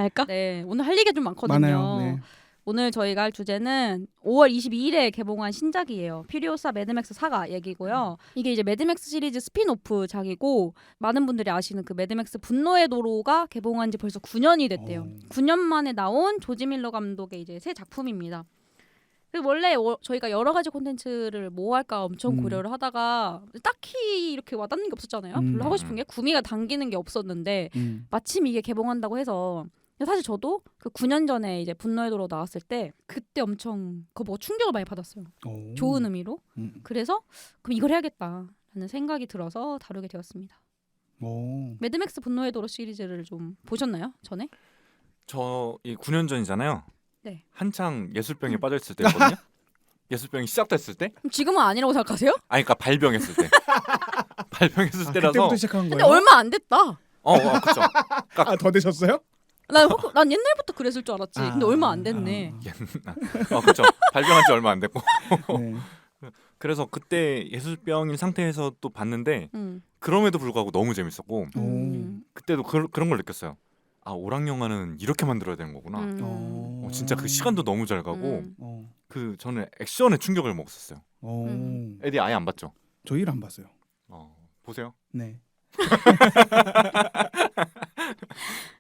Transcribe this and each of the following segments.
할까? 네, 오늘 할 얘기가 좀 많거든요. 많아요. 네. 오늘 저희가 할 주제는 5월 22일에 개봉한 신작이에요. 퓨리오사 매드맥스 사가 얘기고요. 이게 이제 매드맥스 시리즈 스핀오프작이고 많은 분들이 아시는 그 매드맥스 분노의 도로가 개봉한 지 벌써 9년이 됐대요. 9년 만에 나온 조지 밀러 감독의 이제 새 작품입니다. 그리고 원래 저희가 여러 가지 콘텐츠를 뭐 할까 엄청 고려를 하다가 딱히 이렇게 와닿는 게 없었잖아요. 별로 하고 싶은 게 구미가 당기는 게 없었는데 마침 이게 개봉한다고 해서 사실 저도 그 9년 전에 이제 분노의 도로 나왔을 때 그때 엄청 뭐 충격을 많이 받았어요. 좋은 의미로. 그래서 그럼 이걸 해야겠다라는 생각이 들어서 다루게 되었습니다. 매드맥스 분노의 도로 시리즈를 좀 보셨나요? 전에? 저 이 9년 전이잖아요. 네. 한창 예술병에 빠져있을 때였거든요. 예술병이 시작됐을 때? 그럼 지금은 아니라고 생각하세요? 아니 그러니까 발병했을 때. 발병했을 때라서. 그때부터 시작한 거예요? 근데 얼마 안 됐다. 그렇죠. 더 되셨어요? 난 옛날부터 그랬을 줄 알았지. 근데 얼마 안 됐네. 그렇죠. 발병한 지 얼마 안 됐고. 네. 그래서 그때 예술병인 상태에서 또 봤는데 그럼에도 불구하고 너무 재밌었고 그때도 그런 걸 느꼈어요. 아, 오락 영화는 이렇게 만들어야 되는 거구나. 진짜 그 시간도 너무 잘 가고 그 저는 액션에 충격을 먹었었어요. 에디 아예 안 봤죠? 저 일 안 봤어요. 보세요. 네.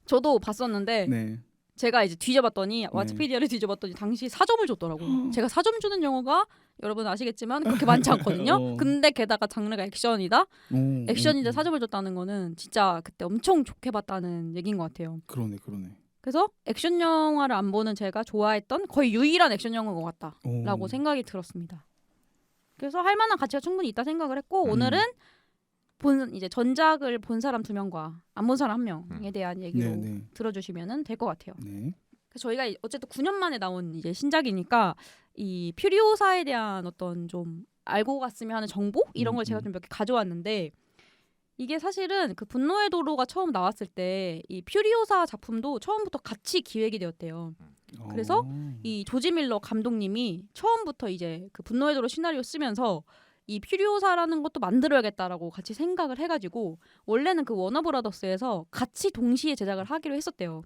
저도 봤었는데 네. 제가 이제 뒤져봤더니 왓츠피디아를 뒤져봤더니 당시 4점을 줬더라고요. 제가 4점 주는 영화가 여러분 아시겠지만 그렇게 많지 않거든요. 근데 게다가 장르가 액션이다. 액션인데 4점을 줬다는 거는 진짜 그때 엄청 좋게 봤다는 얘기인 것 같아요. 그러네. 그래서 액션 영화를 안 보는 제가 좋아했던 거의 유일한 액션 영화인 것 같다라고 생각이 들었습니다. 그래서 할 만한 가치가 충분히 있다 생각을 했고 오늘은 이제 전작을 본 사람 2명과 안 본 사람 1명에 대한 얘기로 들어주시면 될 것 같아요. 네. 그래서 저희가 어쨌든 9년 만에 나온 이제 신작이니까 이 퓨리오사에 대한 어떤 좀 알고 갔으면 하는 정보 이런 걸 제가 좀 몇 개 가져왔는데 이게 사실은 그 분노의 도로가 처음 나왔을 때 이 퓨리오사 작품도 처음부터 같이 기획이 되었대요. 그래서 이 조지 밀러 감독님이 처음부터 이제 그 분노의 도로 시나리오 쓰면서 이 퓨리오사라는 것도 만들어야겠다라고 같이 생각을 해가지고 원래는 그 워너브라더스에서 같이 동시에 제작을 하기로 했었대요.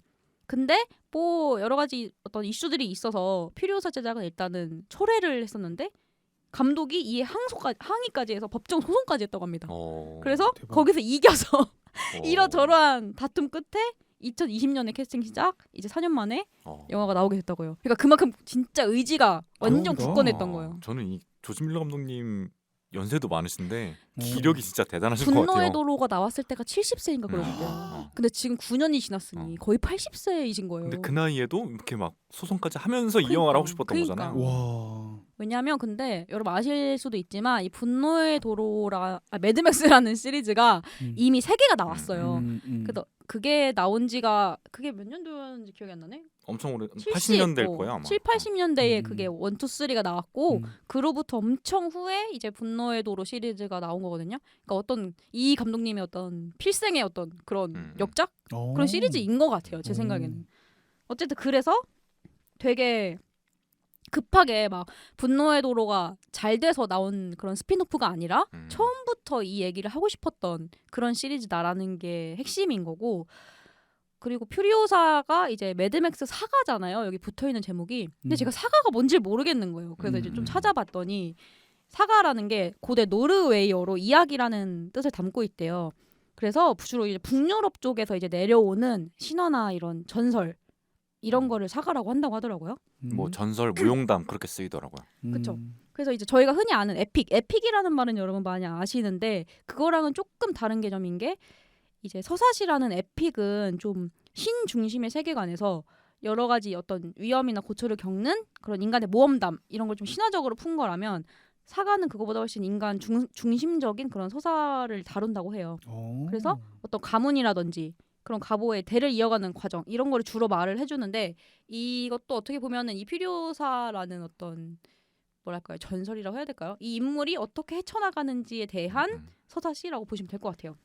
근데 뭐 여러 가지 어떤 이슈들이 있어서 퓨리오사 제작은 일단은 철회를 했었는데 감독이 이에 항의까지 해서 법정 소송까지 했다고 합니다. 그래서 대박. 거기서 이겨서 이러저러한 다툼 끝에 2020년에 캐스팅 시작 이제 4년 만에 영화가 나오게 됐다고요. 그러니까 그만큼 진짜 의지가 완전 굳건했던 거예요. 저는 이 조지 밀러 감독님 연세도 많으신데 기력이 진짜 대단하신 것 같아요. 분노의 도로가 나왔을 때가 70세인가 그러는데요. 근데 지금 9년이 지났으니 거의 80세이신 거예요. 근데 그 나이에도 이렇게 막 소송까지 하면서 이 영화를 하고 싶었던 거잖아요. 와. 왜냐하면 근데 여러분 아실 수도 있지만 이 분노의 도로라 매드맥스라는 시리즈가 이미 3개가 나왔어요. 그래서 그게 나온 지가 그게 몇 년도였는지 기억이 안 나네. 엄청 오래 80년대일 거예요 아마. 7, 80년대에 그게 1, 2, 3가 나왔고 그로부터 엄청 후에 이제 분노의 도로 시리즈가 나온 거거든요. 그러니까 어떤 이 감독님의 어떤 필생의 어떤 그런 역작 그런 시리즈인 것 같아요. 제 생각에는. 어쨌든 그래서 되게 급하게 막 분노의 도로가 잘 돼서 나온 그런 스핀오프가 아니라 처음부터 이 얘기를 하고 싶었던 그런 시리즈다라는 게 핵심인 거고 그리고 퓨리오사가 이제 매드맥스 사가잖아요. 여기 붙어있는 제목이. 근데 제가 사가가 뭔지 모르겠는 거예요. 그래서 이제 좀 찾아봤더니 사가라는 게 고대 노르웨이어로 이야기라는 뜻을 담고 있대요. 그래서 주로 이제 북유럽 쪽에서 이제 내려오는 신화나 이런 전설 이런 거를 사가라고 한다고 하더라고요. 뭐 전설, 무용담 그렇게 쓰이더라고요. 그렇죠. 그래서 이제 저희가 흔히 아는 에픽이라는 말은 여러분 많이 아시는데 그거랑은 조금 다른 개념인 게 이제 서사시라는 에픽은 좀 신 중심의 세계관에서 여러 가지 어떤 위험이나 고초를 겪는 그런 인간의 모험담 이런 걸 좀 신화적으로 푼 거라면 사가는 그거보다 훨씬 인간 중심적인 그런 서사를 다룬다고 해요. 그래서 어떤 가문이라든지 그런 가보의 대를 이어가는 과정 이런 거를 주로 말을 해주는데 이것도 어떻게 보면은 이 퓨리오사라는 어떤 뭐랄까요 전설이라고 해야 될까요? 이 인물이 어떻게 헤쳐나가는지에 대한 서사시라고 보시면 될 것 같아요.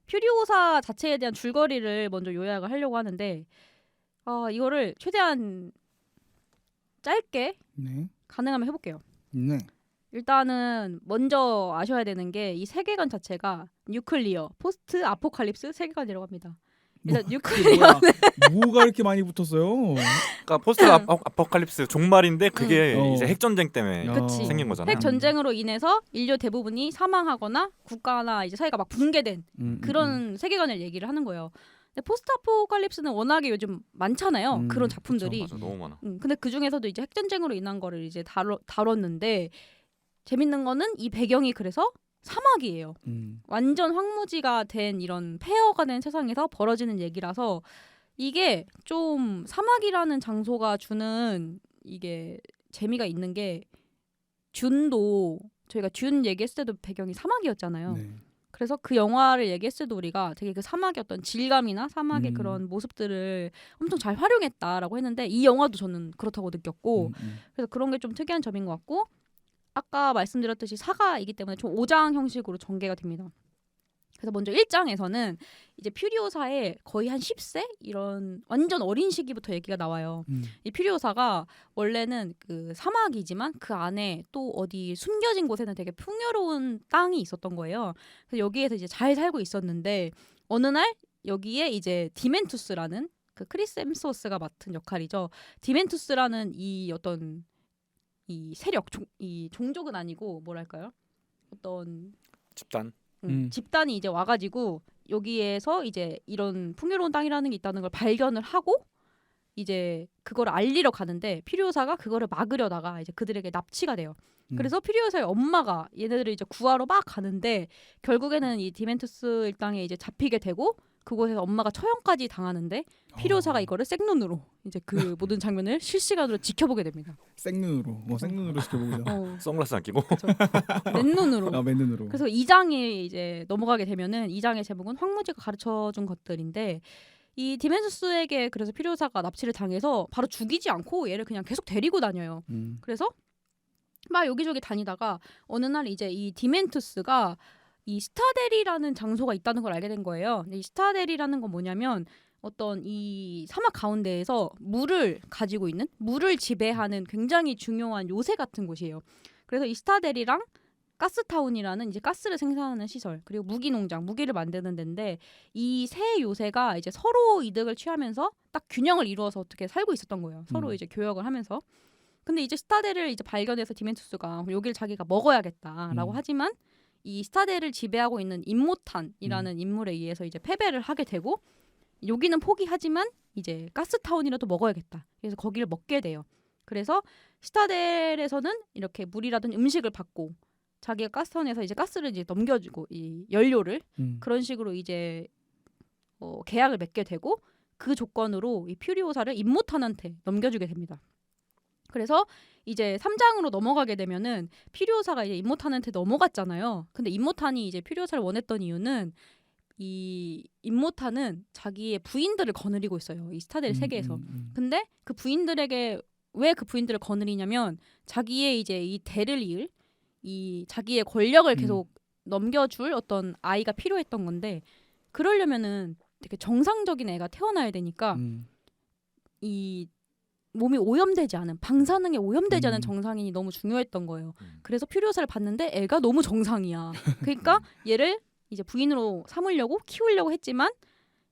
퓨리오사 자체에 대한 줄거리를 먼저 요약을 하려고 하는데 이거를 최대한 짧게 가능하면 해볼게요. 네. 일단은 먼저 아셔야 되는 게 이 세계관 자체가 뉴클리어, 포스트 아포칼립스 세계관이라고 합니다. 일단 그게 뉴클리어 뭐가 이렇게 많이 붙었어요? 그러니까 포스트 아포칼립스 종말인데 그게 이제 핵 전쟁 때문에 그치. 생긴 거잖아요. 핵 전쟁으로 인해서 인류 대부분이 사망하거나 국가나 이제 사회가 막 붕괴된 그런 세계관을 얘기를 하는 거예요. 근데 포스트 아포칼립스는 워낙에 요즘 많잖아요. 그런 작품들이. 맞아, 너무 많아. 근데 그 중에서도 이제 핵 전쟁으로 인한 거를 이제 다뤘는데 재밌는 거는 이 배경이 그래서 사막이에요. 완전 황무지가 된 이런 폐허가 된 세상에서 벌어지는 얘기라서 이게 좀 사막이라는 장소가 주는 이게 재미가 있는 게 듄도 저희가 듄 얘기했을 때도 배경이 사막이었잖아요. 네. 그래서 그 영화를 얘기했을 때 우리가 되게 그 사막의 어떤 질감이나 사막의 그런 모습들을 엄청 잘 활용했다라고 했는데 이 영화도 저는 그렇다고 느꼈고 그래서 그런 게 좀 특이한 점인 것 같고 아까 말씀드렸듯이 사가이기 때문에 총 5장 형식으로 전개가 됩니다. 그래서 먼저 1장에서는 이제 퓨리오사의 거의 한 10세 이런 완전 어린 시기부터 얘기가 나와요. 이 퓨리오사가 원래는 그 사막이지만 그 안에 또 어디 숨겨진 곳에는 되게 풍요로운 땅이 있었던 거예요. 그래서 여기에서 이제 잘 살고 있었는데 어느 날 여기에 이제 디멘투스라는 그 크리스 햄스워스가 맡은 역할이죠. 디멘투스라는 이 어떤 이 세력, 이 종족은 아니고 뭐랄까요? 어떤 집단. 집단이 이제 와가지고 여기에서 이제 이런 풍요로운 땅이라는 게 있다는 걸 발견을 하고 이제 그거를 알리러 가는데 퓨리오사가 그거를 막으려다가 이제 그들에게 납치가 돼요. 그래서 퓨리오사의 엄마가 얘네들을 이제 구하러 막 가는데 결국에는 이 디멘투스 일당에 이제 잡히게 되고 그곳에서 엄마가 처형까지 당하는데 퓨리오사가 이거를 생눈으로 이제 그 모든 장면을 실시간으로 지켜보게 됩니다. 생눈으로, 생눈으로 지켜보죠. 선글라스 안 끼고. 맨눈으로. 맨눈으로. 그래서 2장에 이제 넘어가게 되면은 2장의 제목은 황무지가 가르쳐준 것들인데 이 디멘투스에게 그래서 퓨리오사가 납치를 당해서 바로 죽이지 않고 얘를 그냥 계속 데리고 다녀요. 그래서 막 여기저기 다니다가 어느 날 이제 이 디멘투스가 이 스타델이라는 장소가 있다는 걸 알게 된 거예요. 근데 이 스타델이라는 건 뭐냐면 어떤 이 사막 가운데에서 물을 가지고 있는 물을 지배하는 굉장히 중요한 요새 같은 곳이에요. 그래서 이 스타델이랑 가스타운이라는 이제 가스를 생산하는 시설 그리고 무기 농장 무기를 만드는 데인데 이 세 요새가 이제 서로 이득을 취하면서 딱 균형을 이루어서 어떻게 살고 있었던 거예요. 서로 이제 교역을 하면서. 근데 이제 스타델을 이제 발견해서 디멘투스가 여기를 자기가 먹어야겠다라고 하지만 이 스타델을 지배하고 있는 임모탄이라는 인물에 의해서 이제 패배를 하게 되고 여기는 포기하지만 이제 가스타운이라도 먹어야겠다. 그래서 거기를 먹게 돼요. 그래서 스타델에서는 이렇게 물이라든 음식을 받고 자기가 가스타운에서 이제 가스를 이제 넘겨주고 이 연료를 그런 식으로 이제 계약을 맺게 되고 그 조건으로 이 퓨리오사를 임모탄한테 넘겨주게 됩니다. 그래서 이제 3장으로 넘어가게 되면은 퓨리오사가 이제 임모탄한테 넘어갔잖아요. 근데 임모탄이 이제 퓨리오사를 원했던 이유는 이 임모탄은 자기의 부인들을 거느리고 있어요. 이 스타델 세계에서. 근데 그 부인들에게 왜 그 부인들을 거느리냐면 자기의 이제 이 대를 이을 이 자기의 권력을 계속 넘겨줄 어떤 아이가 필요했던 건데 그러려면은 되게 정상적인 애가 태어나야 되니까 이 몸이 오염되지 않은 방사능에 오염되지 않은 정상인이 너무 중요했던 거예요. 그래서 퓨리오사를 봤는데 애가 너무 정상이야. 그러니까 얘를 이제 부인으로 삼으려고 키우려고 했지만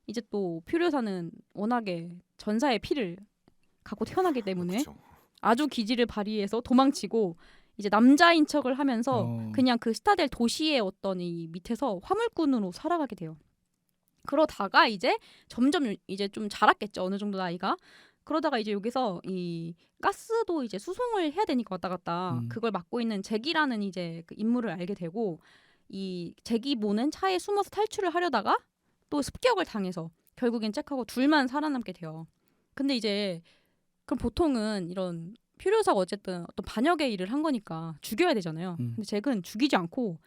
이제 또 퓨리오사는 워낙에 전사의 피를 갖고 태어나기 때문에 그렇죠. 아주 기지를 발휘해서 도망치고 이제 남자인 척을 하면서 그냥 그 스타델 도시의 어떤 이 밑에서 화물꾼으로 살아가게 돼요. 그러다가 이제 점점 이제 좀 자랐겠죠. 어느 정도 나이가. 그러다가 이제 여기서 이 가스도 이제 수송을 해야 되니까 왔다 갔다 그걸 맡고 있는 잭이라는 이제 그 인물을 알게 되고 이 잭이 모는 차에 숨어서 탈출을 하려다가 또 습격을 당해서 결국엔 잭하고 둘만 살아남게 돼요. 근데 이제 그럼 보통은 이런 퓨리오사가 어쨌든 어떤 반역의 일을 한 거니까 죽여야 되잖아요. 근데 잭은 죽이지 않고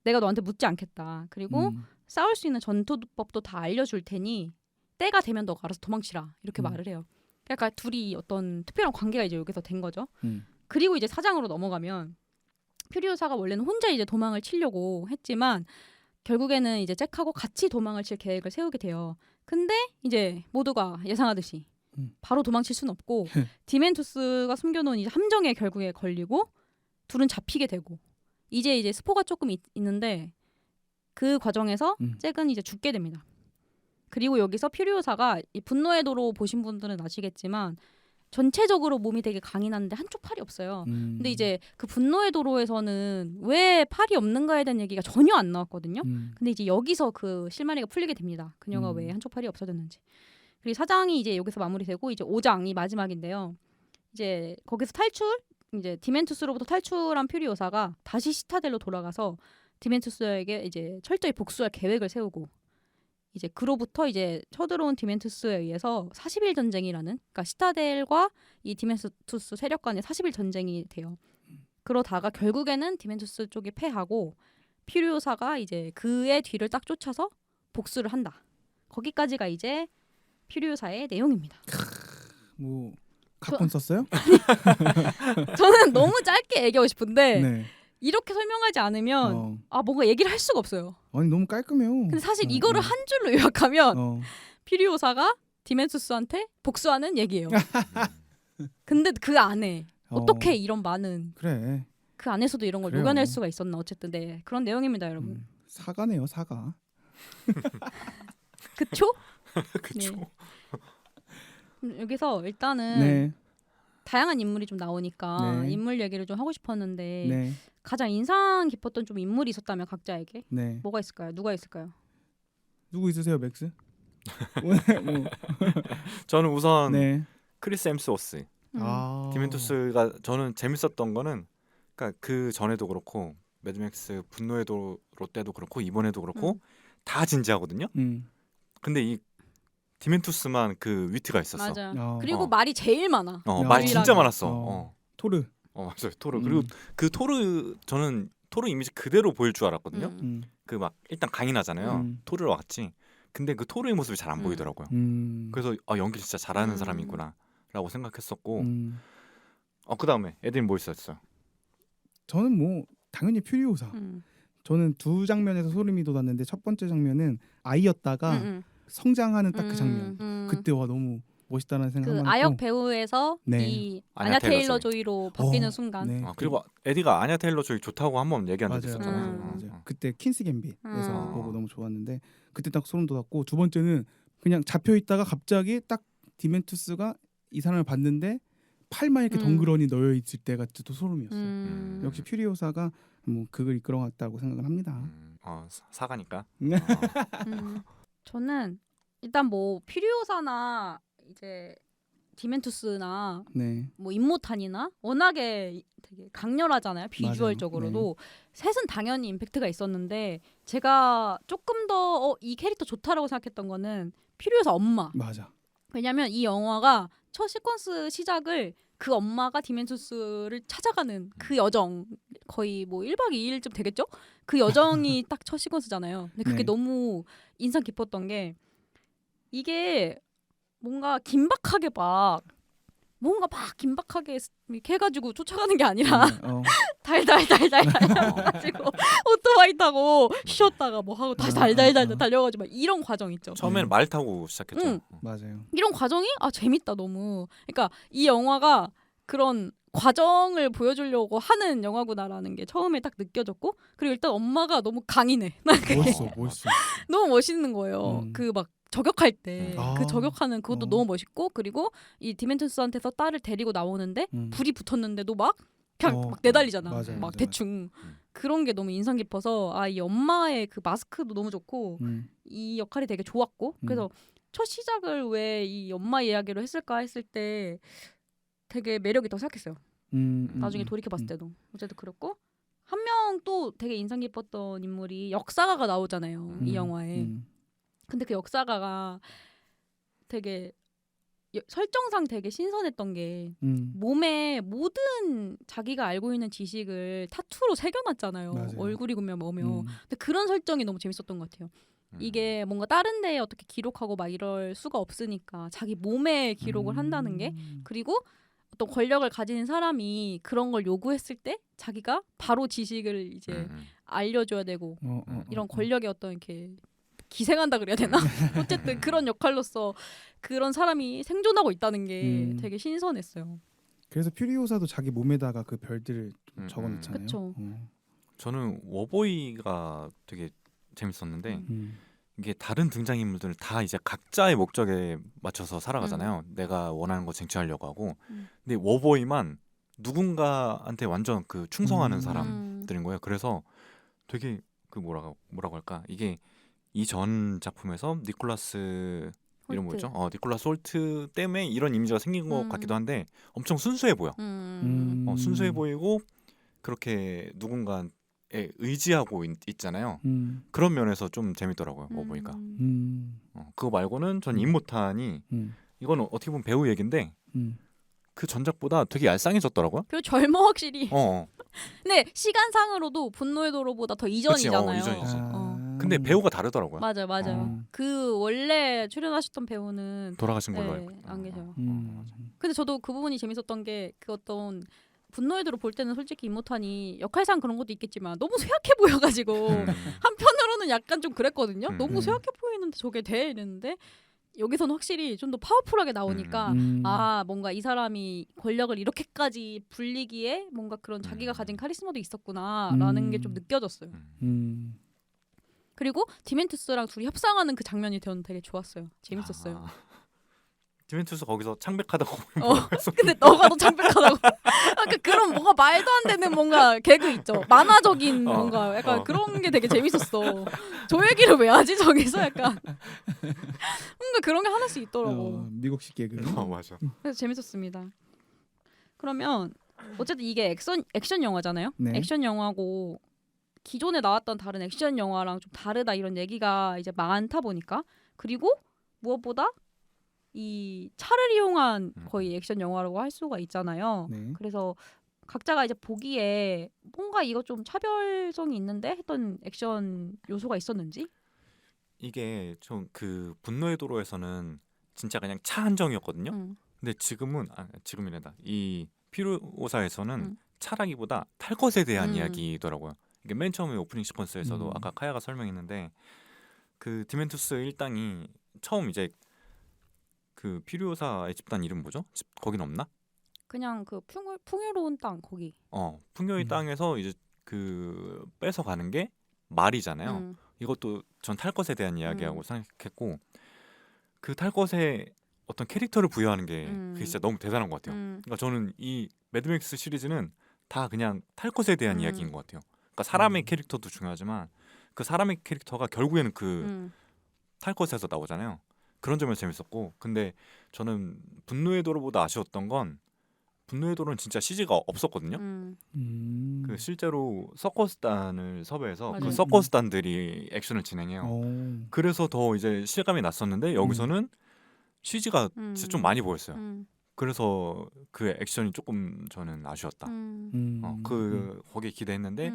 내가 너한테 묻지 않겠다. 그리고 싸울 수 있는 전투법도 다 알려줄 테니 때가 되면 너가 알아서 도망치라. 이렇게 말을 해요. 그러니까 둘이 어떤 특별한 관계가 이제 여기서 된 거죠. 그리고 이제 4장으로 넘어가면 퓨리오사가 원래는 혼자 이제 도망을 치려고 했지만 결국에는 이제 잭하고 같이 도망을 칠 계획을 세우게 돼요. 근데 이제 모두가 예상하듯이 바로 도망칠 수는 없고 디멘투스가 숨겨놓은 이제 함정에 결국에 걸리고 둘은 잡히게 되고 이제 스포가 조금 있는데 그 과정에서 잭은 이제 죽게 됩니다. 그리고 여기서 퓨리오사가 이 분노의 도로 보신 분들은 아시겠지만 전체적으로 몸이 되게 강인한데 한쪽 팔이 없어요. 근데 이제 그 분노의 도로에서는 왜 팔이 없는가에 대한 얘기가 전혀 안 나왔거든요. 근데 이제 여기서 그 실마리가 풀리게 됩니다. 그녀가 왜 한쪽 팔이 없어졌는지. 그리고 사장이 이제 여기서 마무리되고 이제 5장이 마지막인데요. 이제 거기서 이제 디멘투스로부터 탈출한 퓨리오사가 다시 시타델로 돌아가서 디멘투스에게 이제 철저히 복수할 계획을 세우고 이제 그로부터 이제 쳐들어온 디멘투스에 의해서 40일 전쟁이라는, 그러니까 시타델과 이 디멘투스 세력 간의 40일 전쟁이 돼요. 그러다가 결국에는 디멘투스 쪽이 패하고 퓨리오사가 이제 그의 뒤를 딱 쫓아서 복수를 한다. 거기까지가 이제 퓨리오사의 내용입니다. 뭐 각본 썼어요? 저는 너무 짧게 얘기하고 싶은데 네. 이렇게 설명하지 않으면 뭔가 얘기를 할 수가 없어요. 아니 너무 깔끔해요. 근데 사실 이거를 한 줄로 요약하면 퓨리오사가 디멘투스한테 복수하는 얘기예요. 근데 그 안에 어떻게 이런 많은 그래. 그 안에서도 이런 걸 그래요. 녹여낼 수가 있었나. 어쨌든 네, 그런 내용입니다, 여러분. 사과네요, 사과. 그쵸? 그쵸. 네. 여기서 일단은 네. 다양한 인물이 좀 나오니까 네. 인물 얘기를 좀 하고 싶었는데 네. 가장 인상 깊었던 좀 인물이 있었다면 각자에게 네. 뭐가 있을까요? 누가 있을까요? 누구 있으세요, 맥스? 뭐. 저는 우선 네. 크리스 엠스워스. 아. 디멘투스가 저는 재밌었던 거는 그러니까 그 전에도 그렇고 매드맥스 분노의 도로 때도 그렇고 이번에도 그렇고 다 진지하거든요. 근데 이 디멘투스만 그 위트가 있었어. 맞아요. 그리고 말이 제일 많아. 말이 진짜 많았어. 토르. 맞아요. 토르. 그리고 그 저는 토르 이미지 그대로 보일 줄 알았거든요. 그 막 일단 강인하잖아요. 토르와 같이. 근데 그 토르의 모습이 잘 안 보이더라고요. 그래서 연기 진짜 잘하는 사람이구나라고 생각했었고. 그다음에 애드님 뭐 있었어요? 저는 뭐 당연히 퓨리오사. 저는 두 장면에서 소름이 돋았는데 첫 번째 장면은 아이였다가 성장하는 딱 그 장면. 그때 와 너무 멋있다는 생각 그 한번 아역 했고. 배우에서 네. 이 아냐 아냐 테일러 테일러 조이. 조이로 바뀌는 순간. 네. 그리고 에디가 아냐 테일러 조이 좋다고 한번 얘기한 적 맞아요. 있었잖아요. 맞아요. 그때 퀸스 갬빗에서 음. 보고 너무 좋았는데 그때 딱 소름 돋았고, 두 번째는 그냥 잡혀 있다가 갑자기 딱 디멘투스가 이 사람을 봤는데 팔만 이렇게 덩그러니 놓여 있을 때가 또 소름이었어요. 역시 퓨리오사가 뭐 그걸 이끌어갔다고 생각을 합니다. 사가니까. 저는 일단 뭐 퓨리오사나 이제 디멘투스나 네. 뭐 임모탄이나 워낙에 되게 강렬하잖아요. 비주얼적으로도. 셋은 당연히 임팩트가 있었는데 제가 조금 더 이 캐릭터 좋다라고 생각했던 거는 퓨리오사 엄마. 맞아. 왜냐면 이 영화가 첫 시퀀스 시작을 그 엄마가 디멘투스를 찾아가는 그 여정, 거의 뭐 1박 2일쯤 되겠죠? 그 여정이 딱 첫 시퀀스잖아요. 근데 그게 네. 너무 인상 깊었던 게 이게 뭔가 긴박하게 뭔가 막 긴박하게 이렇게 해가지고 쫓아가는 게 아니라 달달달달 달려가지고 오토바이 타고 쉬었다가 뭐 하고 다시 달달달 달려가지고 막 이런 과정 있죠. 처음에는 말 타고 시작했죠. 맞아요. 이런 과정이 재밌다 너무. 그러니까 이 영화가 그런 과정을 보여주려고 하는 영화구나라는 게 처음에 딱 느껴졌고, 그리고 일단 엄마가 너무 강인해. 멋있어. 너무 멋있는 거예요. 그 막 저격할 때 그 저격하는 그것도 너무 멋있고, 그리고 이 디멘투스한테서 딸을 데리고 나오는데 불이 붙었는데도 막 그냥 막 내달리잖아. 맞아요, 막 맞아요. 대충 그런 게 너무 인상 깊어서 이 엄마의 그 마스크도 너무 좋고 이 역할이 되게 좋았고, 그래서 첫 시작을 왜 이 엄마 이야기로 했을까 했을 때 되게 매력 있다고 생각했어요. 나중에 돌이켜 봤을 때도 어쨌든 그렇고, 한 명 또 되게 인상 깊었던 인물이 역사가가 나오잖아요. 이 영화에. 근데 그 역사가가 되게 설정상 되게 신선했던 게 몸에 모든 자기가 알고 있는 지식을 타투로 새겨놨잖아요. 맞아요. 얼굴이면 뭐며. 근데 그런 설정이 너무 재밌었던 것 같아요. 이게 뭔가 다른 데에 어떻게 기록하고 막 이럴 수가 없으니까 자기 몸에 기록을 한다는 게, 그리고 어떤 권력을 가진 사람이 그런 걸 요구했을 때 자기가 바로 지식을 이제 알려줘야 되고, 이런 권력의 어떤 이렇게 기생한다 그래야 되나? 어쨌든 그런 역할로서 그런 사람이 생존하고 있다는 게 되게 신선했어요. 그래서 퓨리오사도 자기 몸에다가 그 별들을 좀 적어놓잖아요. 그쵸. 저는 워보이가 되게 재밌었는데 이게 다른 등장인물들 다 이제 각자의 목적에 맞춰서 살아가잖아요. 내가 원하는 거 쟁취하려고 하고. 근데 워보이만 누군가한테 완전 그 충성하는 사람들인 거예요. 그래서 되게 그 뭐라고 할까? 이게 이전 작품에서 니콜라스 이름 뭐였죠? 니콜라스 홀트 때문에 이런 이미지가 생긴 것 같기도 한데 엄청 순수해 보여. 순수해 보이고 그렇게 누군가에 의지하고 있잖아요. 그런 면에서 좀 재밌더라고요. 뭐 보니까. 그거 말고는 전 임모탄이 이거는 어떻게 보면 배우 얘긴데 그 전작보다 되게 얄쌍해졌더라고요. 그리고 젊어 확실히. 어. 근데 시간상으로도 분노의 도로보다 더 이전이잖아요. 이전이지. 근데 배우가 다르더라고요. 맞아요. 그 원래 출연하셨던 배우는 돌아가신 걸로 알고. 안 계셔요. 근데 저도 그 부분이 재밌었던 게 그 어떤 분노의 도로 볼 때는 솔직히 임모탄이 역할상 그런 것도 있겠지만 너무 쇠약해 보여가지고 한편으로는 약간 좀 그랬거든요. 너무 쇠약해 보이는데 저게 돼 이랬는데 여기서는 확실히 좀 더 파워풀하게 나오니까 아 뭔가 이 사람이 권력을 이렇게까지 불리기에 뭔가 그런 자기가 가진 카리스마도 있었구나라는 게 좀 느껴졌어요. 그리고 디멘투스랑 둘이 협상하는 그 장면이 저는 되게 좋았어요. 재밌었어요. 디멘투스 거기서 창백하다고. 근데 너가 더 창백하다고. 그러니까 그런 뭔가 말도 안 되는 뭔가 개그 있죠. 만화적인 뭔가 약간 그런 게 되게 재밌었어. 저 얘기를 왜 하지 저기서 약간 뭔가 그런 게 하나씩 있더라고. 미국식 개그. 맞아. 그래서 재밌었습니다. 그러면 어쨌든 이게 액션 영화잖아요. 네. 액션 영화고 기존에 나왔던 다른 액션 영화랑 좀 다르다 이런 얘기가 이제 많다 보니까 그리고 무엇보다 이 차를 이용한 거의 액션 영화라고 할 수가 있잖아요. 네. 그래서 각자가 이제 보기에 뭔가 이거 좀 차별성이 있는데 했던 액션 요소가 있었는지? 이게 좀 그 분노의 도로에서는 진짜 그냥 차 한정이었거든요. 근데 지금이란다. 이 피루오사에서는 차라기보다 탈 것에 대한 이야기더라고요. 이게 맨 처음에 오프닝 시퀀스에서도 아까 카야가 설명했는데 그 디멘투스 일당이 처음 이제 그 피루오사의 집단 이름 뭐죠? 거긴 없나? 그냥 그 풍요로운 땅 거기. 풍요의 땅에서 이제 그 뺏어가는 게 말이잖아요. 이것도 전 탈 것에 대한 이야기하고 생각했고 그 탈 것에 어떤 캐릭터를 부여하는 게 그게 진짜 너무 대단한 것 같아요. 그러니까 저는 이 매드맥스 시리즈는 다 그냥 탈 것에 대한 이야기인 것 같아요. 그러니까 사람의 캐릭터도 중요하지만 그 사람의 캐릭터가 결국에는 그 탈 것에서 나오잖아요. 그런 점에서 재밌었고 근데 저는 분노의 도로보다 아쉬웠던 건 분노의 도로는 진짜 CG가 없었거든요. 그 실제로 서커스단을 섭외해서 맞아요. 그 서커스단들이 액션을 진행해요. 그래서 더 이제 실감이 났었는데 여기서는 CG가 진짜 좀 많이 보였어요. 그래서 그 액션이 조금 저는 아쉬웠다. 거기에 기대했는데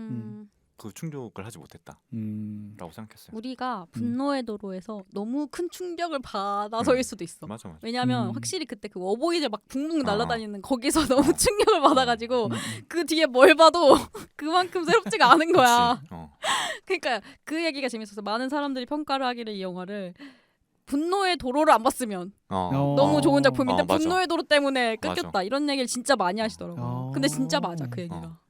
그 충족을 하지 못했다라고 생각했어요. 우리가 분노의 도로에서 너무 큰 충격을 받아서일 수도 있어. 맞아. 왜냐하면 확실히 그때 그 워보이들 막 붕붕 날아다니는 거기서 너무 충격을 받아가지고 그 뒤에 뭘 봐도 그만큼 새롭지가 않은 거야. 그러니까 그 얘기가 재밌어서 많은 사람들이 평가를 하기를 이 영화를 분노의 도로를 안 봤으면 너무 좋은 작품인데 맞아. 분노의 도로 때문에 끊겼다 맞아. 이런 얘기를 진짜 많이 하시더라고요. 근데 진짜 맞아 그 얘기가.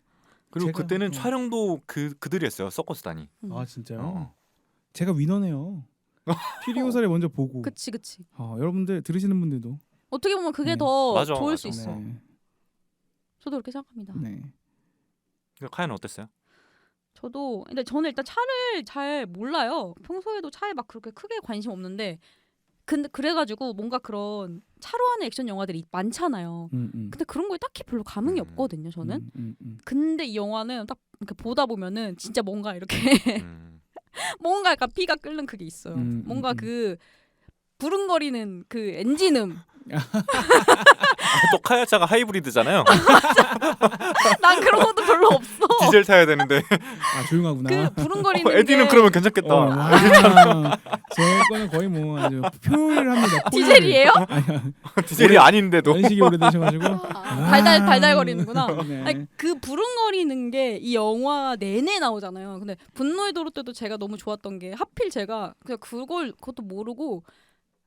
그리고 제가- 그때는 촬영도 그들이 했어요. 서커스단이. 아 진짜요? 제가 위너네요. 피리오사를 먼저 보고. 그치. 여러분들 들으시는 분들도. 어떻게 보면 그게 네. 더 맞아, 좋을 맞아. 수 있어. 네. 저도 그렇게 생각합니다. 네. 카야는 어땠어요? 저도 근데 저는 일단 차를 잘 몰라요. 평소에도 차에 막 그렇게 크게 관심 없는데 근데 그래가지고 뭔가 그런 차로 하는 액션 영화들이 많잖아요. 근데 그런 거에 딱히 별로 감흥이 없거든요. 저는. 근데 이 영화는 딱 이렇게 보다 보면은 진짜 뭔가 이렇게 뭔가 약간 피가 끓는 그게 있어요. 뭔가 그 부릉거리는 그 엔진음. 또 카야차가 하이브리드잖아요. 난 그런 것도 별로 없어. 디젤 타야 되는데. 아 조용하구나. 그 부릉거리는 에디는 게 그러면 괜찮겠다. 제 거는 거의 뭐 아주 표현을 합니다. 디젤이에요? 디젤이 아닌데도. 연식이 오래되셔가지고. 달달거리는구나. 네. 아니, 그 부릉거리는 게 이 영화 내내 나오잖아요. 근데 분노의 도로 때도 제가 너무 좋았던 게 하필 제가 그냥 그것도 모르고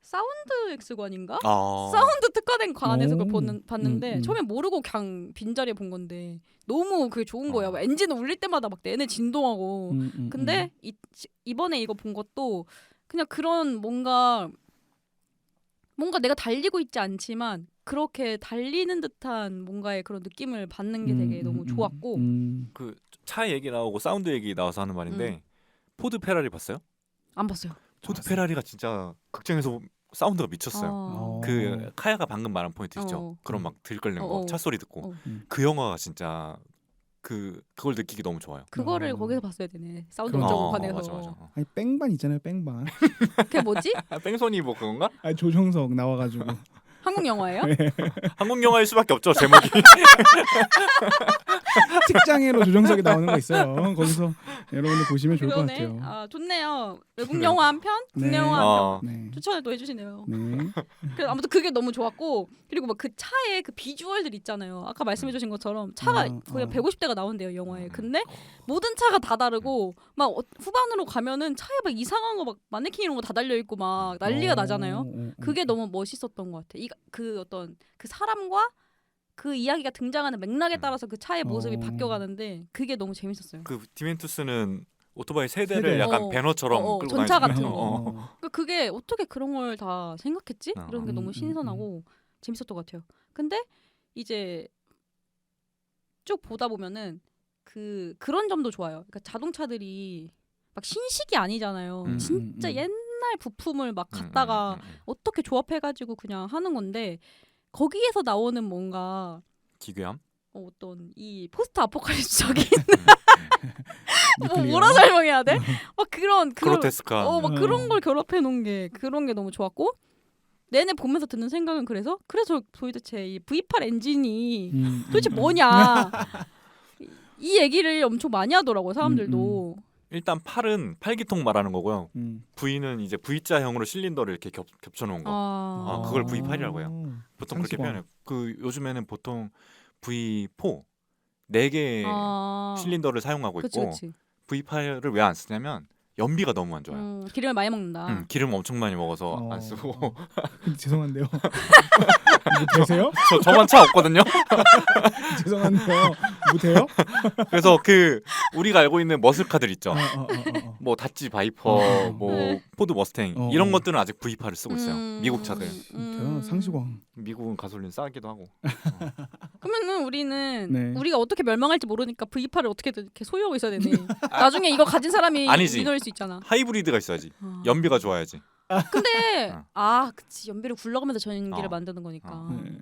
사운드 X관인가? 사운드 특화된 관에서 그걸 봤는데 처음에 모르고 그냥 빈자리에 본 건데 너무 그게 좋은 거야. 엔진 울릴 때마다 막 내내 진동하고. 근데 이번에 이거 본 것도 그냥 그런 뭔가 내가 달리고 있지 않지만 그렇게 달리는 듯한 뭔가의 그런 느낌을 받는 게 되게 너무 좋았고 그 차 얘기 나오고 사운드 얘기 나와서 하는 말인데 포드 페라리 봤어요? 안 봤어요. 포드 페라리가 진짜 극장에서 사운드가 미쳤어요. 그 카야가 방금 말한 포인트 있죠. 그런 막 들끓는 거, 차 소리 듣고 그 영화가 진짜 그걸 느끼기 너무 좋아요. 그거를 거기서 봤어야 되네. 사운드 그럼. 음정관에서. 맞아. 아니 뺑반 있잖아요. 뺑반. 그게 뭐지? 뺑소니 뭐 그건가? 아니 조정석 나와가지고. 한국 영화예요? 한국 영화일 수밖에 없죠 제목이. 직장애로 조정석이 나오는 거 있어요. 거기서 여러분들 보시면 좋을 것 그러네. 같아요. 아 좋네요. 외국 영화 한 편, 국내 네. 영화 한 편. 네. 추천을 또 해주시네요. 네. 그래서 아무튼 그게 너무 좋았고 그리고 막 그 차의 그 비주얼들 있잖아요. 아까 말씀해주신 것처럼 차가 거의 150대가 나온대요 영화에. 근데 모든 차가 다 다르고 막 후반으로 가면은 차에 막 이상한 거 막 마네킹 이런 거 다 달려 있고 막 난리가 나잖아요. 그게 너무 멋있었던 것 같아. 그 어떤 그 사람과 그 이야기가 등장하는 맥락에 따라서 그 차의 모습이 바뀌어가는데 그게 너무 재밌었어요. 그 디멘투스는 오토바이 세대를 세대. 약간 배너처럼 끌고 전차 다니는 같은 거. 그러니까 그게 어떻게 그런 걸 다 생각했지? 이런 게 너무 신선하고 재밌었던 것 같아요. 근데 이제 쭉 보다 보면은 그런 점도 좋아요. 그러니까 자동차들이 막 신식이 아니잖아요. 진짜 옛날 부품을 막 갖다가 어떻게 조합해가지고 그냥 하는 건데 거기에서 나오는 뭔가 기괴함? 어떤 이 포스트 아포칼립스적인 뉴클리어. 뭐라 설명해야 돼? 막 그런 그로테스크한. 막 그런 걸 결합해 놓은 게 그런 게 너무 좋았고 내내 보면서 드는 생각은 그래서 도대체 이 V8 엔진이 도대체 뭐냐 이 얘기를 엄청 많이 하더라고요 사람들도. 일단 8은 8기통 말하는 거고요. V는 이제 V자형으로 실린더를 이렇게 겹쳐놓은 거. 그걸 V8이라고 해요. 보통 그렇게 표현해요. 요즘에는 보통 V4 4개 실린더를 사용하고 있고 그치. V8을 왜 안 쓰냐면 연비가 너무 안 좋아요. 기름을 많이 먹는다. 기름 엄청 많이 먹어서 안 쓰고. 근데 죄송한데요. 뭐 되세요? 저만 차 없거든요. 죄송한데요. 뭐 돼요? 그래서 우리가 알고 있는 머슬카들 있죠. 뭐 다찌 바이퍼, 뭐 포드 머스탱 이런 것들은 아직 V8을 쓰고 있어요. 미국 차들. 대단한 상시광. 미국은 가솔린 싸기도 하고. 그러면은 우리는 네. 우리가 어떻게 멸망할지 모르니까 V8을 어떻게든 이렇게 소유하고 있어야 되네. 나중에 이거 가진 사람이 아니지. 위너일 수 있잖아. 하이브리드가 있어야지. 연비가 좋아야지. 근데 그치 연비를 굴러가면서 전기를 만드는 거니까. 네.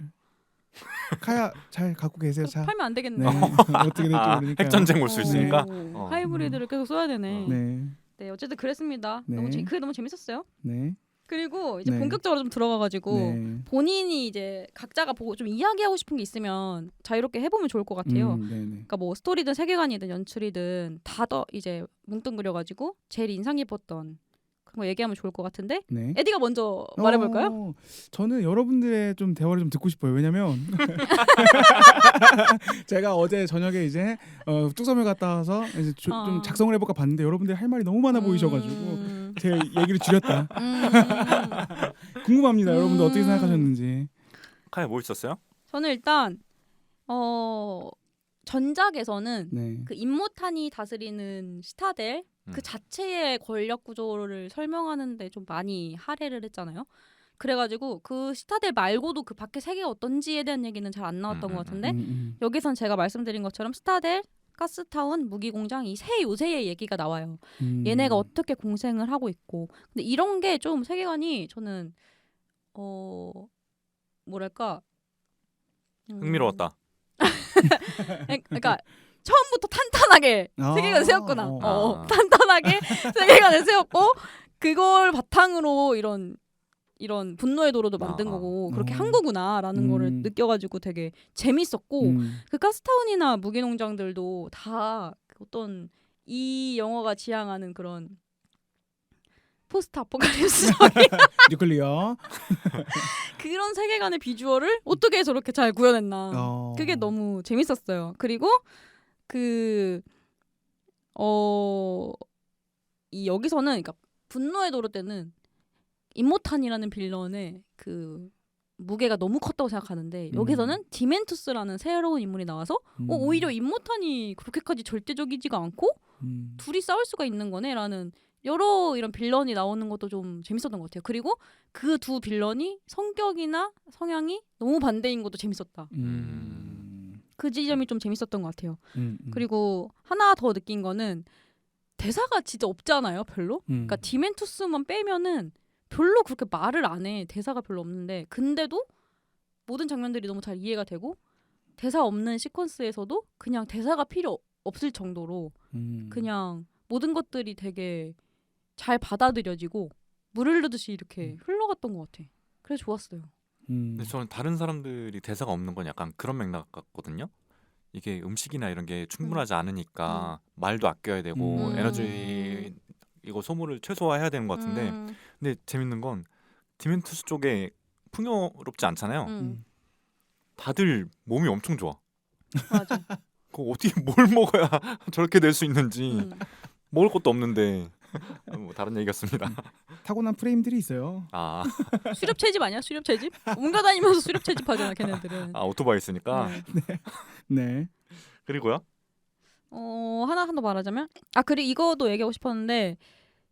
카야 잘 갖고 계세요 차. 팔면 안 되겠네. 네. 어떻게 될지 모르니까. 핵전쟁 올 수 있으니까. 하이브리드를 계속 써야 되네. 네. 네 어쨌든 그랬습니다. 네. 그게 너무 재밌었어요. 네. 그리고 이제 네. 본격적으로 좀 들어가가지고 네. 본인이 이제 각자가 보고 좀 이야기하고 싶은 게 있으면 자유롭게 해보면 좋을 것 같아요. 네네. 그러니까 뭐 스토리든 세계관이든 연출이든 다 이제 뭉뚱그려가지고 제일 인상 깊었던 그런 거 얘기하면 좋을 것 같은데 네. 에디가 먼저 말해볼까요? 저는 여러분들의 좀 대화를 좀 듣고 싶어요. 왜냐면 제가 어제 저녁에 이제 뚝섬에 갔다 와서 이제 좀 작성을 해볼까 봤는데 여러분들이 할 말이 너무 많아 보이셔가지고 제 얘기를 줄였다. 궁금합니다. 여러분들 어떻게 생각하셨는지. 카야 뭐 있었어요? 저는 일단 전작에서는 네. 그 임모탄이 다스리는 시타델 그 자체의 권력 구조를 설명하는데 좀 많이 할애를 했잖아요. 그래가지고 그 시타델 말고도 그 밖에 세계가 어떤지에 대한 얘기는 잘 안 나왔던 것 같은데 여기선 제가 말씀드린 것처럼 스타델, 가스타운, 무기공장 이 세 요새의 얘기가 나와요. 얘네가 어떻게 공생을 하고 있고 근데 이런 게 좀 세계관이 저는 뭐랄까 흥미로웠다. 그러니까 처음부터 탄탄하게 세계관을 세웠구나. 탄탄하게 세계관을 세웠고 그걸 바탕으로 이런 분노의 도로도 만든 거고 그렇게 한 거구나라는 거를 느껴가지고 되게 재밌었고 그 가스타운이나 무기농장들도 다 어떤 이 영화가 지향하는 그런 포스트 아포칼립스적인 뉴클리어 그런 세계관의 비주얼을 어떻게 저렇게 잘 구현했나 그게 너무 재밌었어요. 그리고 이 여기서는 그러니까 분노의 도로 때는 임모탄이라는 빌런의 그 무게가 너무 컸다고 생각하는데 여기서는 디멘투스라는 새로운 인물이 나와서 오히려 임모탄이 그렇게까지 절대적이지가 않고 둘이 싸울 수가 있는 거네라는 여러 이런 빌런이 나오는 것도 좀 재밌었던 것 같아요. 그리고 그 두 빌런이 성격이나 성향이 너무 반대인 것도 재밌었다. 그 지점이 좀 재밌었던 것 같아요. 그리고 하나 더 느낀 거는 대사가 진짜 없잖아요, 별로. 그러니까 디멘투스만 빼면은 별로 그렇게 말을 안 해. 대사가 별로 없는데 근데도 모든 장면들이 너무 잘 이해가 되고 대사 없는 시퀀스에서도 그냥 대사가 필요 없을 정도로 그냥 모든 것들이 되게 잘 받아들여지고 물을 흐르듯이 이렇게 흘러갔던 것 같아. 그래서 좋았어요. 근데 저는 다른 사람들이 대사가 없는 건 약간 그런 맥락 같거든요. 이게 음식이나 이런 게 충분하지 않으니까 말도 아껴야 되고 에너지 이거 소모를 최소화해야 되는 것 같은데 근데 재밌는 건 디멘투스 쪽에 풍요롭지 않잖아요. 다들 몸이 엄청 좋아. 맞아. 그거 어떻게 뭘 먹어야 저렇게 될 수 있는지 먹을 것도 없는데 뭐 다른 얘기였습니다. 타고난 프레임들이 있어요. 아, 수렵 채집 아니야? 수렵 채집? 옮겨다니면서 수렵 채집하잖아, 걔네들은. 아 오토바이 있으니까. 네. 네. 그리고요? 하나 더 말하자면 그리고 이거도 얘기하고 싶었는데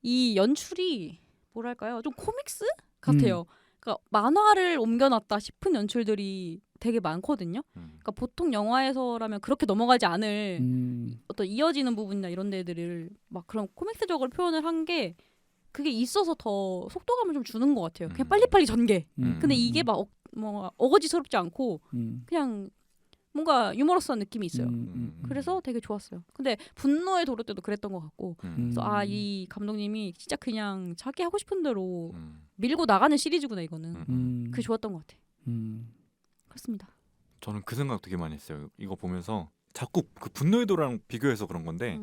이 연출이 뭐랄까요? 좀 코믹스 같아요. 그러니까 만화를 옮겨놨다 싶은 연출들이 되게 많거든요. 그러니까 보통 영화에서라면 그렇게 넘어가지 않을 어떤 이어지는 부분이나 이런 데들을 막 그런 코믹스적으로 표현을 한 게 그게 있어서 더 속도감을 좀 주는 것 같아요. 그냥 빨리빨리 전개. 근데 이게 막 어거지스럽지 않고 그냥 뭔가 유머러스한 느낌이 있어요. 그래서 되게 좋았어요. 근데 분노의 도로 때도 그랬던 것 같고 그래서 이 감독님이 진짜 그냥 자기 하고 싶은 대로 밀고 나가는 시리즈구나 이거는. 그게 좋았던 것 같아. 그렇습니다. 저는 그 생각 되게 많이 했어요. 이거 보면서 자꾸 그 분노의 도랑 비교해서 그런 건데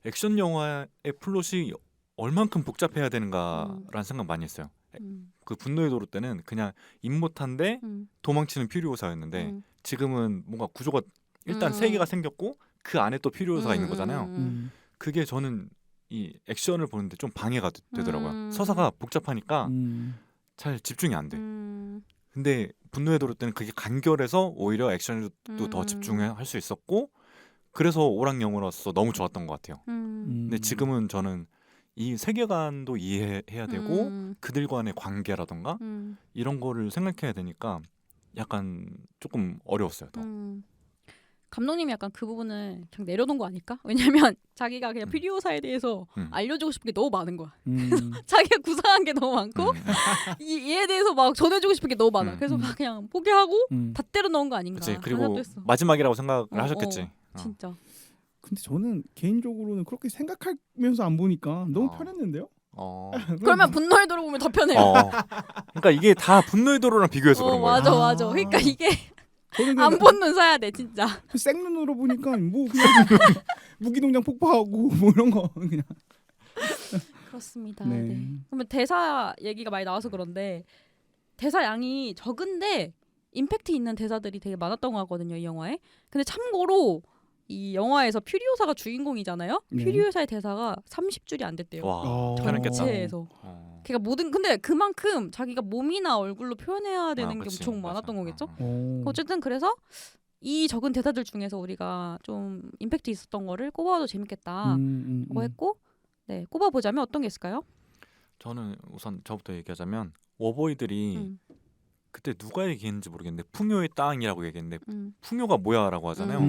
액션 영화의 플롯이 얼만큼 복잡해야 되는가라는 생각 많이 했어요. 그 분노의 도로 때는 그냥 입못한데 도망치는 퓨리오사였는데 지금은 뭔가 구조가 일단 세 개가 생겼고 그 안에 또 퓨리오사가 있는 거잖아요. 그게 저는 이 액션을 보는데 좀 방해가 되더라고요. 서사가 복잡하니까 잘 집중이 안 돼. 근데 분노의 도로 때는 그게 간결해서 오히려 액션에도 더 집중할 수 있었고 그래서 오락영화로서 너무 좋았던 것 같아요. 근데 지금은 저는 이 세계관도 이해해야 되고 그들 간의 관계라던가 이런 거를 생각해야 되니까 약간 조금 어려웠어요. 더. 감독님이 약간 그 부분을 그냥 내려놓은 거 아닐까? 왜냐면 자기가 그냥 퓨리오사에 대해서 알려주고 싶은 게 너무 많은 거야. 자기가 구상한 게 너무 많고 얘에 대해서 막 전해주고 싶은 게 너무 많아. 그래서 막 그냥 포기하고 다 때려 넣은 거 아닌가. 그치, 그런 그리고 생각도 했어. 마지막이라고 생각을 하셨겠지. 진짜. 근데 저는 개인적으로는 그렇게 생각하면서 안 보니까 너무 편했는데요. 그러면 분노의 도로 보면 더 편해요. 그러니까 이게 다 분노의 도로랑 비교해서 그런 거예요. 맞아. 그러니까 이게 저는 안 본 눈 사야 돼 진짜. 생눈으로 보니까 뭐 그냥 무기동장 폭파하고 뭐 이런 거 그냥. 그렇습니다. 네. 네. 그러면 대사 얘기가 많이 나와서 그런데 대사 양이 적은데 임팩트 있는 대사들이 되게 많았던 것 같거든요 이 영화에. 근데 참고로 이 영화에서 퓨리오사가 주인공이잖아요. 네. 퓨리오사의 대사가 30줄이 안 됐대요. 와, 편했겠다. 전체에서. 걔가 근데 그만큼 자기가 몸이나 얼굴로 표현해야 되는 게 그치, 엄청 맞아. 많았던 거겠죠. 오. 어쨌든 그래서 이 적은 대사들 중에서 우리가 좀 임팩트 있었던 거를 꼽아도 재밌겠다 고 했고 네 꼽아보자면 어떤 게 있을까요? 저는 우선 저부터 얘기하자면 워보이들이 그때 누가 얘기했는지 모르겠는데 풍요의 땅이라고 얘기했는데 풍요가 뭐야라고 하잖아요.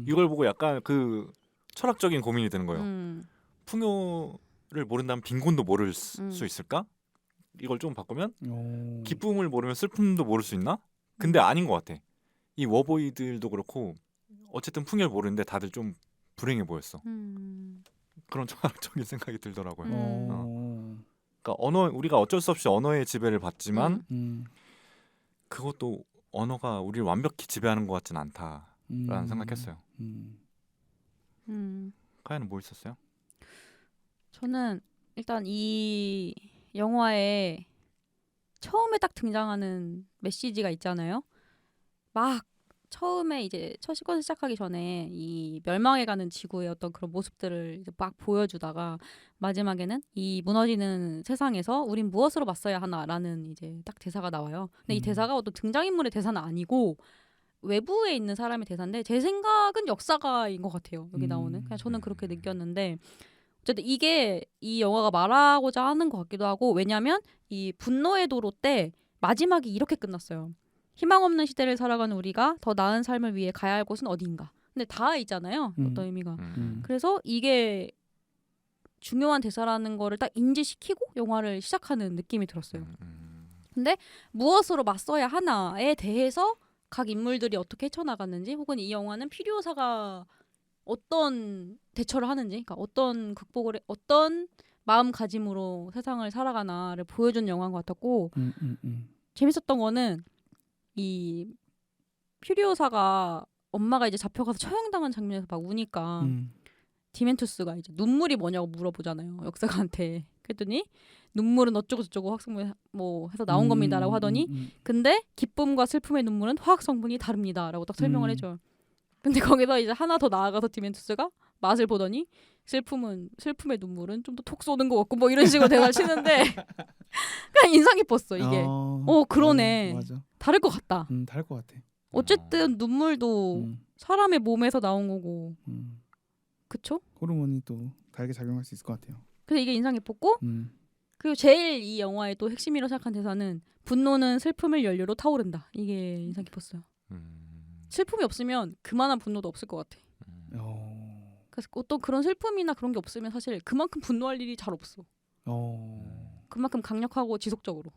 이걸 보고 약간 그 철학적인 고민이 드는 거예요. 풍요를 모른다면 빈곤도 모를 수 있을까? 이걸 좀 바꾸면 기쁨을 모르면 슬픔도 모를 수 있나? 근데 아닌 것 같아. 이 워보이들도 그렇고 어쨌든 풍요를 모르는데 다들 좀 불행해 보였어. 그런 철학적인 생각이 들더라고요. 그러니까 우리가 어쩔 수 없이 언어의 지배를 받지만 그것도 언어가 우리를 완벽히 지배하는 것 같진 않다라는 생각했어요. 카야는 뭐 있었어요? 저는 일단 이 영화에 처음에 딱 등장하는 메시지가 있잖아요. 막 처음에 이제 첫 시퀀스 시작하기 전에 이 멸망해가는 지구의 어떤 그런 모습들을 이제 막 보여주다가 마지막에는 이 무너지는 세상에서 우린 무엇으로 맞서야 하나라는 이제 딱 대사가 나와요. 근데 이 대사가 어떤 등장인물의 대사는 아니고 외부에 있는 사람의 대사인데 제 생각은 역사가인 것 같아요. 여기 나오는. 그냥 저는 그렇게 느꼈는데 어쨌든 이게 이 영화가 말하고자 하는 것 같기도 하고 왜냐하면 이 분노의 도로 때 마지막이 이렇게 끝났어요. 희망 없는 시대를 살아가는 우리가 더 나은 삶을 위해 가야 할 곳은 어디인가. 근데 다 있잖아요. 어떤 의미가. 그래서 이게 중요한 대사라는 거를 딱 인지시키고 영화를 시작하는 느낌이 들었어요. 근데 무엇으로 맞서야 하나에 대해서 각 인물들이 어떻게 헤쳐나갔는지 혹은 이 영화는 피리오사가 어떤 대처를 하는지 그러니까 어떤 극복을 어떤 마음가짐으로 세상을 살아가나를 보여준 영화인 것 같았고 재밌었던 거는 이 퓨리오사가 엄마가 이제 잡혀가서 처형당한 장면에서 막 우니까 디멘투스가 이제 눈물이 뭐냐고 물어보잖아요. 역사관한테. 그랬더니 눈물은 어쩌고 저쩌고 화학성분 뭐 해서 나온 겁니다라고 하더니 근데 기쁨과 슬픔의 눈물은 화학 성분이 다릅니다라고 딱 설명을 해줘요. 근데 거기서 이제 하나 더 나아가서 디멘투스가 맛을 보더니 슬픔의 눈물은 좀 더 톡 쏘는 것 같고 뭐 이런 식으로 대화를 치는데 그냥 인상 깊었어 이게. 그러네. 맞아. 다를 것 같다. 다를 것 같아. 어쨌든 눈물도 사람의 몸에서 나온 거고 그쵸? 호르몬이 또 다르게 작용할 수 있을 것 같아요. 그래서 이게 인상 깊었고 그리고 제일 이 영화의 또 핵심이라고 생각한 대사는 분노는 슬픔을 연료로 타오른다. 이게 인상 깊었어요. 슬픔이 없으면 그만한 분노도 없을 것 같아. 그래서 어떤 그런 슬픔이나 그런 게 없으면 사실 그만큼 분노할 일이 잘 없어. 그만큼 강력하고 지속적으로.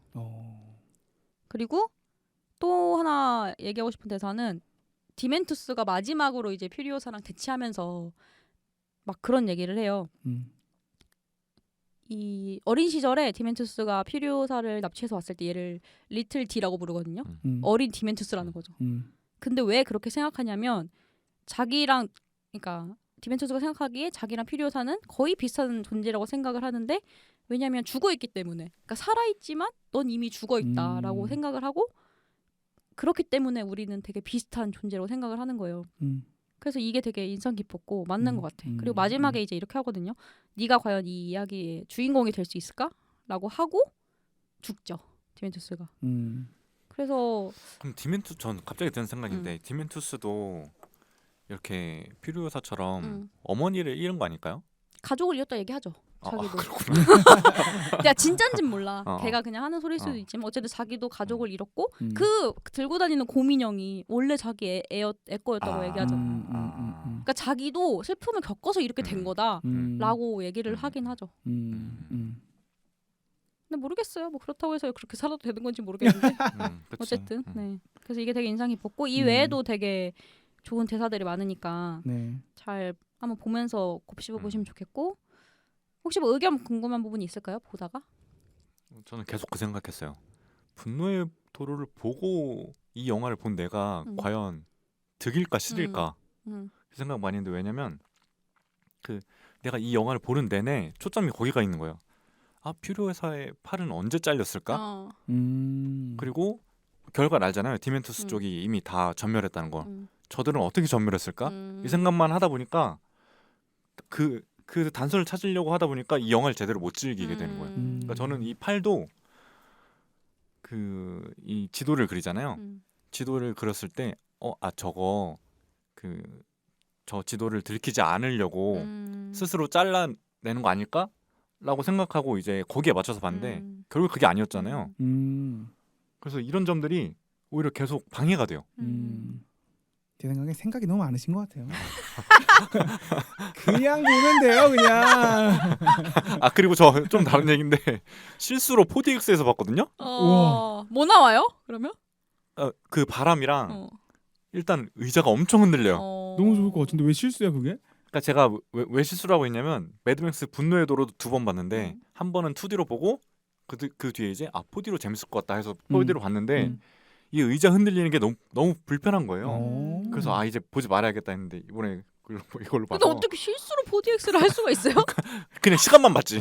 그리고 또 하나 얘기하고 싶은 대사는 디멘투스가 마지막으로 이제 퓨리오사랑 대치하면서 막 그런 얘기를 해요. 이 어린 시절에 디멘투스가 퓨리오사를 납치해서 왔을 때 얘를 리틀 디라고 부르거든요. 어린 디멘투스라는 거죠. 근데 왜 그렇게 생각하냐면 자기랑 그러니까 디멘투스가 생각하기에 자기랑 퓨리오사는 거의 비슷한 존재라고 생각을 하는데 왜냐하면 죽어 있기 때문에 그러니까 살아 있지만 넌 이미 죽어 있다라고 생각을 하고 그렇기 때문에 우리는 되게 비슷한 존재라고 생각을 하는 거예요. 그래서 이게 되게 인상 깊었고 맞는 것 같아. 그리고 마지막에 이제 이렇게 하거든요. 네가 과연 이 이야기의 주인공이 될 수 있을까? 라고 하고 죽죠. 디멘투스가. 그래서 그럼 전 갑자기 드는 생각인데 디멘투스도 이렇게 퓨리오사처럼 어머니를 잃은 거 아닐까요? 가족을 잃었다 얘기하죠. 자기도. 그렇구나. 내가 진짠진 몰라. 걔가 그냥 하는 소리일 수도 있지만 어쨌든 자기도 가족을 잃었고 그 들고 다니는 곰인형이 원래 자기 애 거였다고 얘기하죠. 그러니까 자기도 슬픔을 겪어서 이렇게 된 거다라고 얘기를 하긴 하죠. 근데 모르겠어요. 뭐 그렇다고 해서 그렇게 살아도 되는 건지 모르겠는데 어쨌든 네. 그래서 이게 되게 인상 깊었고 이 외에도 되게 좋은 대사들이 많으니까 잘 한번 보면서 곱씹어 보시면 좋겠고 혹시 뭐 의견 궁금한 부분이 있을까요? 보다가? 저는 계속 그 생각했어요. 분노의 도로를 보고 이 영화를 본 내가 과연 득일까 실일까 그 생각 많이 했는데 왜냐면 그 내가 이 영화를 보는 내내 초점이 거기가 있는 거예요. 아 퓨리오사의 팔은 언제 잘렸을까? 그리고 결과를 알잖아요. 디멘투스 쪽이 이미 다 전멸했다는 거. 저들은 어떻게 전멸했을까? 이 생각만 하다 보니까 그 단서를 찾으려고 하다 보니까 이 영화를 제대로 못 즐기게 되는 거예요. 그러니까 저는 이 팔도 이 지도를 그리잖아요. 지도를 그렸을 때 저거 저 지도를 들키지 않으려고 스스로 잘라내는 거 아닐까?라고 생각하고 이제 거기에 맞춰서 봤는데 결국 그게 아니었잖아요. 그래서 이런 점들이 오히려 계속 방해가 돼요. 제 생각에 생각이 너무 많으신 것 같아요. 그냥 보면 돼요, 그냥. 그리고 저 좀 다른 얘기인데 실수로 4DX에서 봤거든요. 뭐 나와요? 그러면? 그 바람이랑 일단 의자가 엄청 흔들려요. 너무 좋을 것 같은데 왜 실수야 그게? 그러니까 제가 왜 실수를 하고 있냐면 매드맥스 분노의 도로도 2번 봤는데 한 번은 2D로 보고 그 뒤에 이제 4D로 재밌을 것 같다 해서 4D로 봤는데 이 의자 흔들리는 게 너무 불편한 거예요. 그래서 이제 보지 말아야겠다 했는데 이번에 이걸로 봐서. 근데 어떻게 실수로 4DX를 할 수가 있어요? 그냥 시간만 봤지.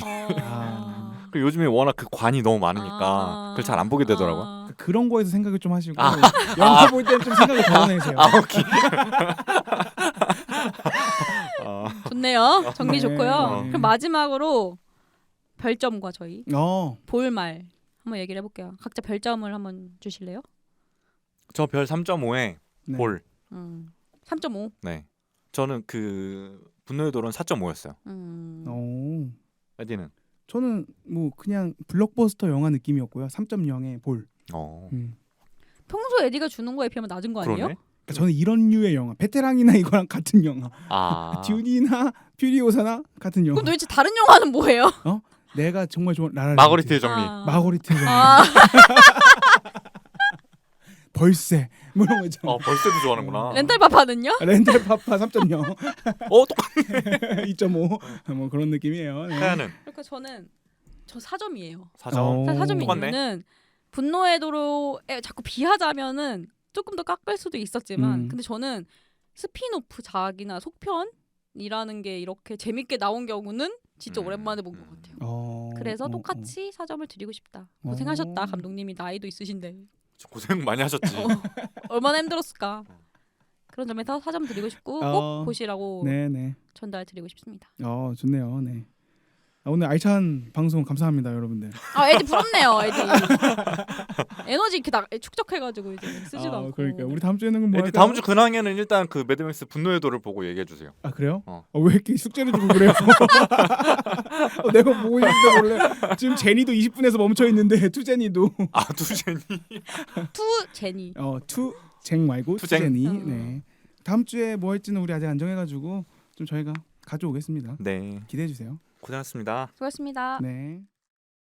그리고 요즘에 워낙 그 관이 너무 많으니까 그걸 잘 안 보게 되더라고요. 그런 거에서 생각을 좀 하시고 영화 볼 때는 좀 생각을 덜어내세요. 오케이. 좋네요. 정리 네. 좋고요. 그럼 마지막으로 별점과 저희 볼말 한번 얘기를 해볼게요. 각자 별점을 한번 주실래요? 저 별 3.5에 볼. 3.5. 네. 저는 그 분노의 도로는 4.5였어요. 에디는? 저는 뭐 그냥 블록버스터 영화 느낌이었고요. 3.0의 볼. 평소 에디가 주는 거에 비하면 낮은 거 아니에요? 그러네. 그러니까 저는 이런 류의 영화, 베테랑이나 이거랑 같은 영화, 듀니나 퓨리오사나 같은 영화. 그럼 도대체 다른 영화는 뭐예요? 내가 정말 좋아하는 라라랜드. 마거리트의 정리. 마거리트의 정리. 벌새 뭐 이런 거 있잖아. 벌새도 좋아하는구나. 렌탈파파는요? 렌탈파파 3.0. 똑같네. 2.5. 뭐 그런 느낌이에요. 네. 하야는? 그러니까 저 4점이에요. 4점. 4점이 똑같네. 이유는 분노의 도로에 자꾸 비하자면은 조금 더 깎을 수도 있었지만 근데 저는 스피노프작이나 속편이라는 게 이렇게 재밌게 나온 경우는 진짜 오랜만에 본 것 같아요. 그래서 똑같이 4점을 드리고 싶다. 고생하셨다. 감독님이 나이도 있으신데. 고생 많이 하셨지. 얼마나 힘들었을까. 그런 점에서 4점 드리고 싶고 꼭 보시라고 네네. 전달 드리고 싶습니다. 좋네요. 네. 오늘 알찬 방송 감사합니다, 여러분들. 에디 부럽네요, 에디. 에너지 이렇게 축적해가지고 이제 쓰지도 않고. 그러니까 우리 다음 주에는 뭐 에디 다음 주 근황에는 일단 그 매드맥스 분노의 도를 보고 얘기해 주세요. 그래요? 왜 이렇게 숙제를 주고 그래요? 내가 보고 있는데 원래 지금 제니도 20분에서 멈춰 있는데 투제니도. 투제니. 투제니. 투쟁 말고 투제니. 네. 다음 주에 뭐 할지는 우리 아직 안 정해가지고 좀 저희가 가져오겠습니다. 네. 기대해 주세요. 고생하셨습니다. 수고하셨습니다. 네.